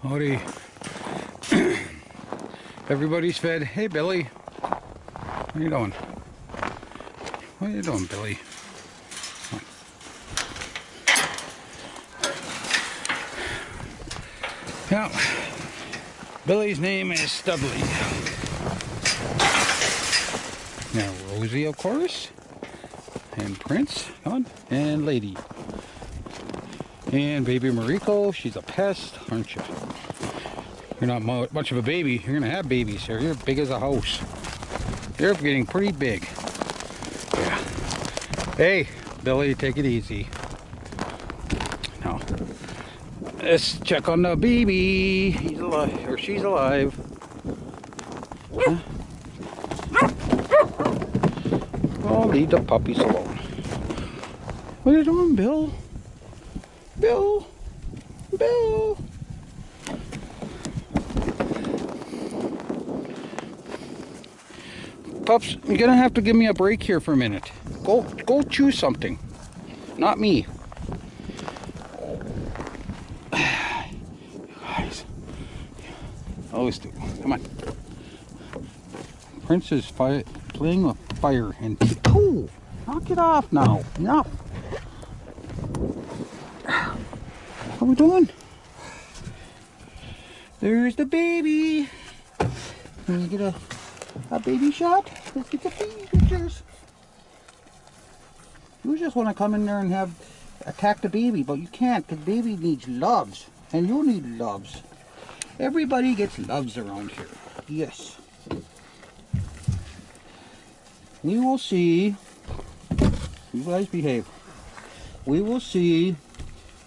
Howdy. Everybody's fed. Hey, Billy. What are you doing? What are you doing, Billy? Now, Billy's name is Studley. Now, Rosie, of course. And Prince, come on, and Lady. And baby Mariko, she's a pest, aren't you? You're not much of a baby. You're gonna have babies here. You're big as a house. You're getting pretty big. Yeah. Hey, Billy, take it easy. Now, let's check on the baby. He's alive, or she's alive. Huh? I'll leave the puppies alone. What are you doing, Bill? Bill? Bill? Pups, you're gonna have to give me a break here for a minute. Go choose something. Not me. Guys. Always do. Come on. Prince is playing with fire and... Oh! Knock it off now. Enough. What are we doing? There's the baby. Can you get a baby shot? Let's get the baby pictures. You just want to come in there and attack the baby, but you can't, because baby needs loves, and you need loves. Everybody gets loves around here. Yes. We will see. You guys behave. We will see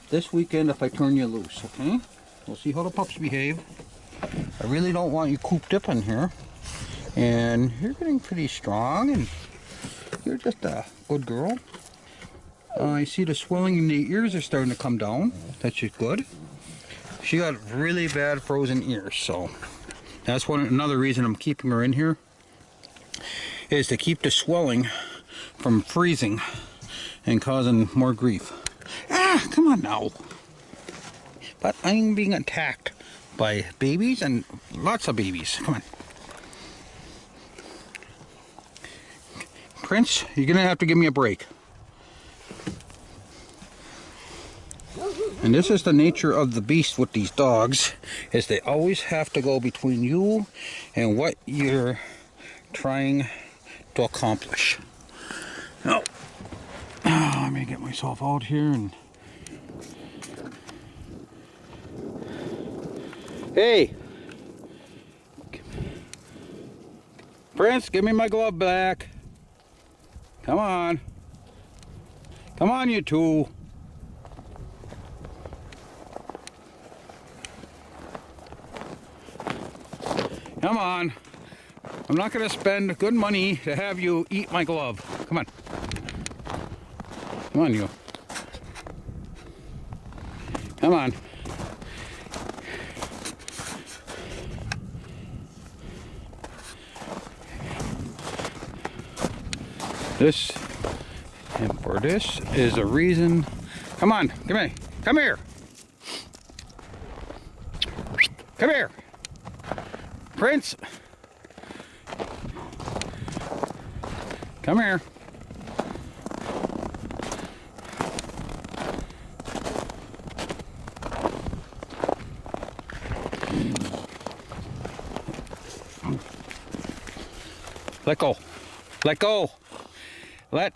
this weekend if I turn you loose, okay? We'll see how the pups behave. I really don't want you cooped up in here. And you're getting pretty strong, and you're just a good girl. I see the swelling in the ears are starting to come down. That's just good. She got really bad frozen ears, so that's another reason I'm keeping her in here, is to keep the swelling from freezing and causing more grief. Ah, come on now. But I'm being attacked by babies, and lots of babies. Come on. Prince, you're gonna have to give me a break. And this is the nature of the beast with these dogs, is they always have to go between you and what you're trying to accomplish. Now, let me get myself out here and... Hey! Prince, give me my glove back. Come on. Come on, you two. Come on. I'm not going to spend good money to have you eat my glove. Come on. Come on, you. Come on. This, and for this is a reason. Come on, come here. Come here. Come here. Prince. Come here. Let go. Let go. Let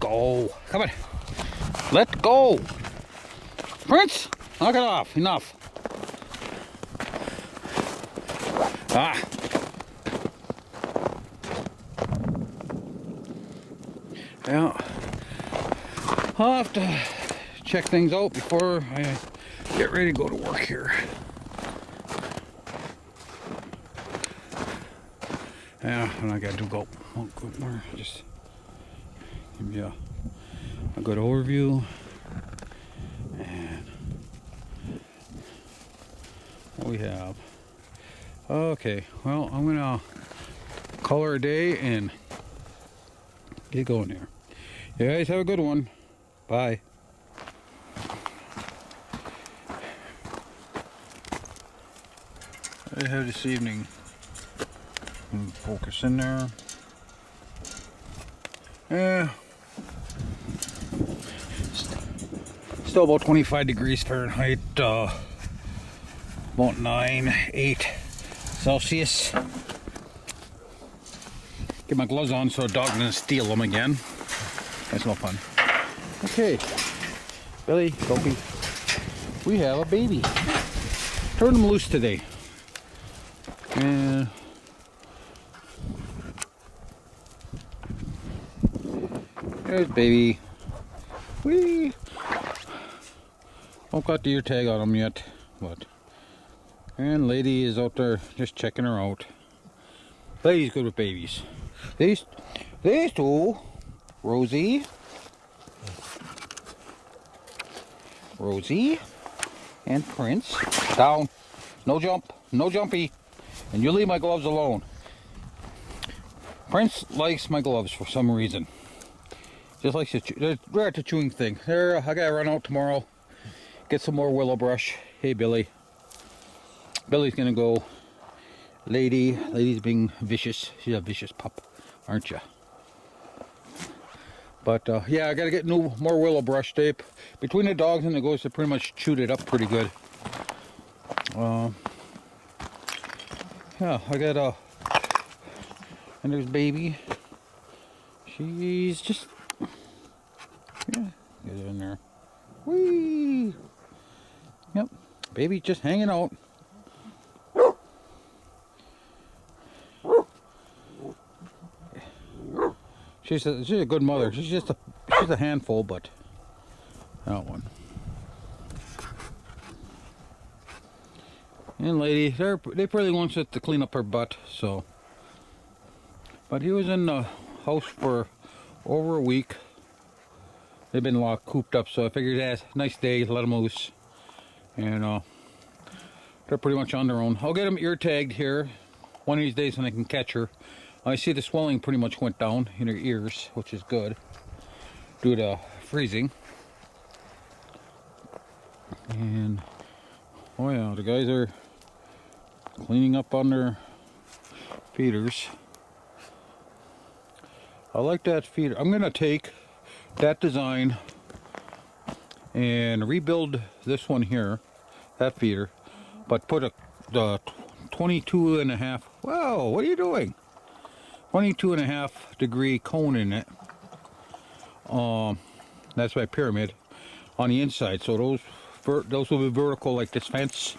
go. Come on. Let go. Prince, knock it off. Enough. Ah. Yeah. I'll have to check things out before I get ready to go to work here. Yeah, and I got to go. Just give you a good overview and what we have. Okay, well, I'm gonna call her a day and get going there. You guys have a good one. Bye. I have this evening. Focus in there. Yeah. Still about 25 degrees Fahrenheit. About 8 Celsius. Get my gloves on so a dog doesn't steal them again. That's no fun. Okay, Billy, Dopey, we have a baby. Turn him loose today. And there's baby. Whee! Don't got the ear tag on him yet, but. And lady is out there just checking her out. Lady's good with babies. These two, Rosie, and Prince. Down. No jump. No jumpy. And you leave my gloves alone. Prince likes my gloves for some reason. Just likes to they're at the chewing thing. There, I gotta run out tomorrow. Get some more willow brush. Hey, Billy. Billy's gonna go. Lady's being vicious. She's a vicious pup, aren't you? But yeah, I gotta get more willow brush tape. Between the dogs and the ghosts, they pretty much chewed it up pretty good. Yeah, I got and there's baby. She's just, yeah, get in there. Whee! Yep, baby just hanging out. She's a good mother. She's a handful, but that one. And lady, they probably wants it to clean up her butt, so. But he was in the house for over a week. They've been locked, cooped up, so I figured that's a nice day, let them loose. And they're pretty much on their own. I'll get them ear tagged here one of these days when I can catch her. I see the swelling pretty much went down in her ears, which is good due to freezing. And oh yeah, the guys are cleaning up on their feeders. I like that feeder. I'm gonna take that design and rebuild this one here, that feeder, but put the 22.5. Whoa, what are you doing? 22.5 degree cone in it. That's my pyramid on the inside. So those will be vertical like this fence,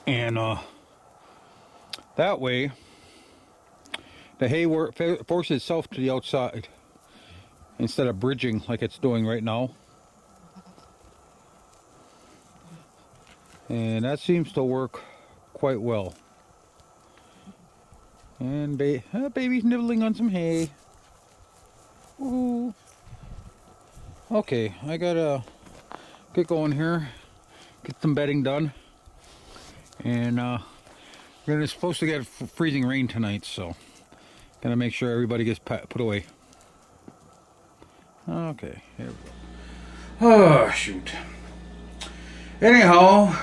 and that way the hay forces itself to the outside instead of bridging like it's doing right now. And that seems to work quite well. And baby's nibbling on some hay. Ooh. Okay, I gotta get going here, get some bedding done, and we're supposed to get freezing rain tonight, so gotta make sure everybody gets put away. Okay, here we go. Oh shoot. Anyhow,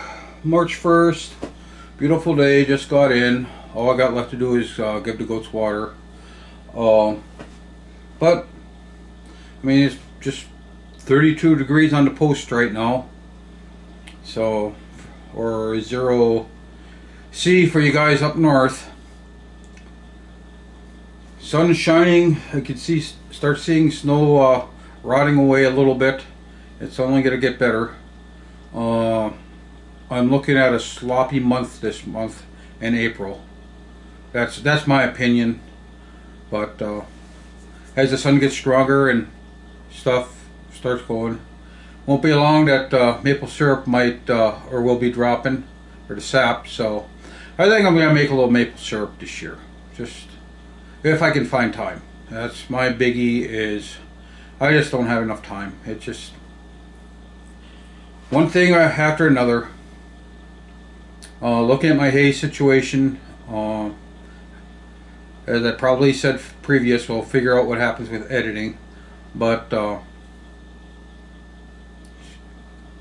March 1st, beautiful day, just got in. All I got left to do is give the goats water. But, I mean, it's just 32 degrees on the post right now. So, or 0 C for you guys up north. Sun is shining. I can start seeing snow rotting away a little bit. It's only going to get better. I'm looking at a sloppy month this month in April. That's my opinion, but as the sun gets stronger and stuff starts going, won't be long that maple syrup might or will be dropping, or the sap. So I think I'm gonna make a little maple syrup this year, just if I can find time. That's my biggie, is I just don't have enough time. It's just one thing after another. Looking at my hay situation. As I probably said previous, we'll figure out what happens with editing, but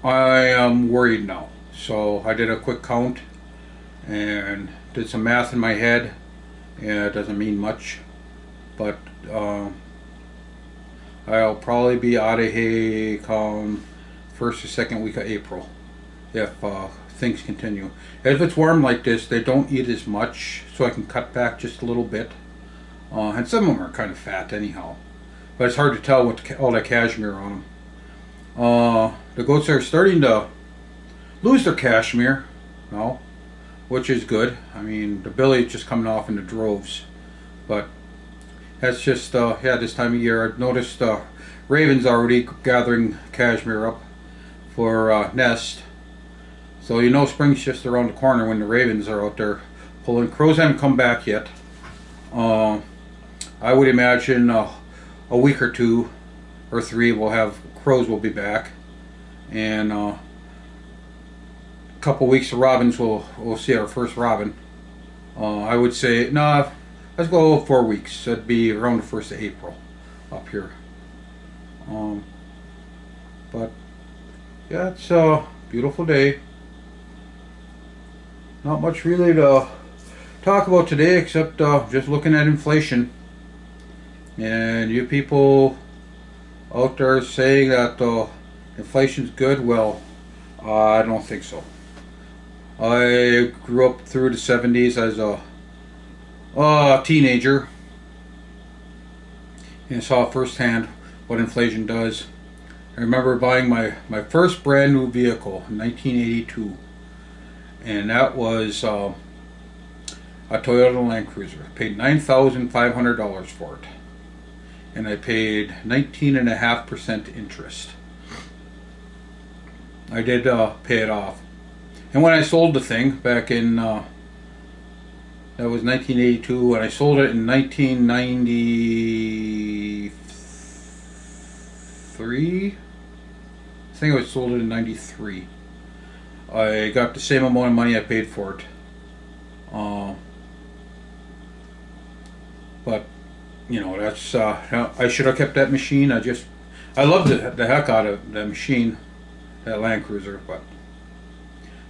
I am worried now. So I did a quick count. and did some math in my head. Yeah, it doesn't mean much, but I'll probably be out of here come first or second week of April if things continue. If it's warm like this, they don't eat as much, so I can cut back just a little bit. And some of them are kind of fat anyhow, but it's hard to tell with all that cashmere on them. The goats are starting to lose their cashmere now, which is good. I mean, the billy is just coming off in the droves, but that's just yeah, this time of year. I've noticed ravens already gathering cashmere up for nest, so you know spring's just around the corner when the ravens are out there pulling. Crows haven't come back yet. I would imagine a week or two or three crows will be back, and a couple weeks of robins we'll see our first robin. I would say no, let's go 4 weeks. That'd be around the 1st of April up here. But yeah, it's a beautiful day. Not much really to talk about today except just looking at inflation. And you people out there saying that inflation's good, well, I don't think so. I grew up through the 70s as a teenager and saw firsthand what inflation does. I remember buying my first brand new vehicle in 1982, and that was a Toyota Land Cruiser. I paid $9,500 for it, and I paid 19.5% interest. I did pay it off. And when I sold the thing back in, that was 1982, and I sold it in 1993. I think I sold it in 93. I got the same amount of money I paid for it. But you know, that's I should have kept that machine. I loved the heck out of that machine, that Land Cruiser, but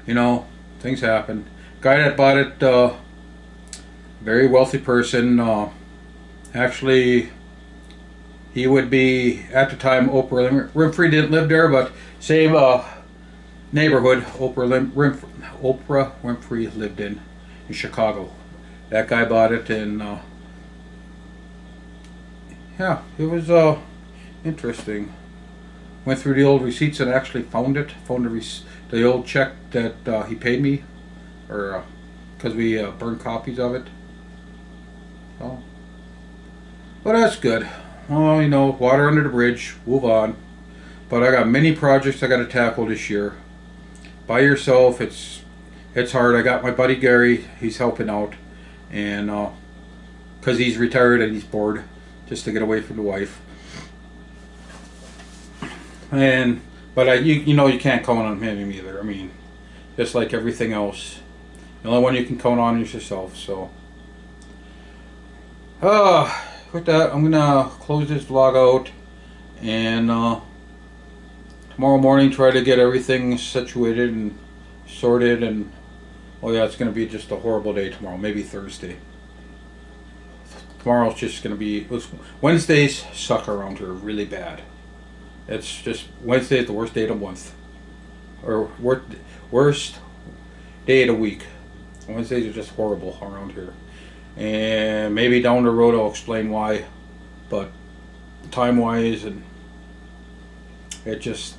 you know, things happen. Guy that bought it, very wealthy person. Actually, he would be, at the time, Oprah Winfrey didn't live there, but same neighborhood Oprah Winfrey lived in Chicago. That guy bought it, and yeah, it was interesting. Went through the old receipts and actually found it. Found the old check that he paid me, or because we burned copies of it. So, but that's good. Well, you know, water under the bridge. Move on. But I got many projects I got to tackle this year. By yourself, it's hard. I got my buddy Gary. He's helping out, and because he's retired and he's bored, just to get away from the wife. But you know, you can't count on him either. I mean, just like everything else, the only one you can count on is yourself. So, with that, I'm gonna close this vlog out, and tomorrow morning try to get everything situated and sorted. And oh yeah, it's gonna be just a horrible day tomorrow. Maybe Thursday. Tomorrow's just gonna be. Wednesdays suck around here really bad. It's just Wednesday is the worst day of the month, or worst day of the week. Wednesdays are just horrible around here, and maybe down the road I'll explain why. But time-wise, and it's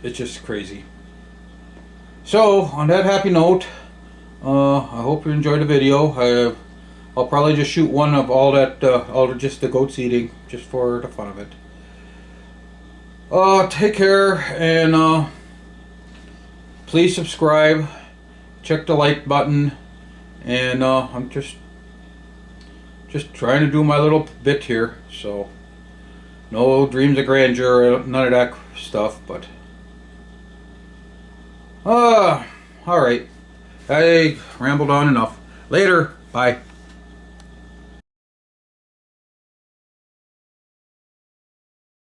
just crazy. So on that happy note, I hope you enjoyed the video. I'll probably just shoot one of all that, just the goats eating, just for the fun of it. Take care, and please subscribe, check the like button, and I'm just trying to do my little bit here. So no dreams of grandeur, none of that stuff, but all right, I rambled on enough. Later, bye.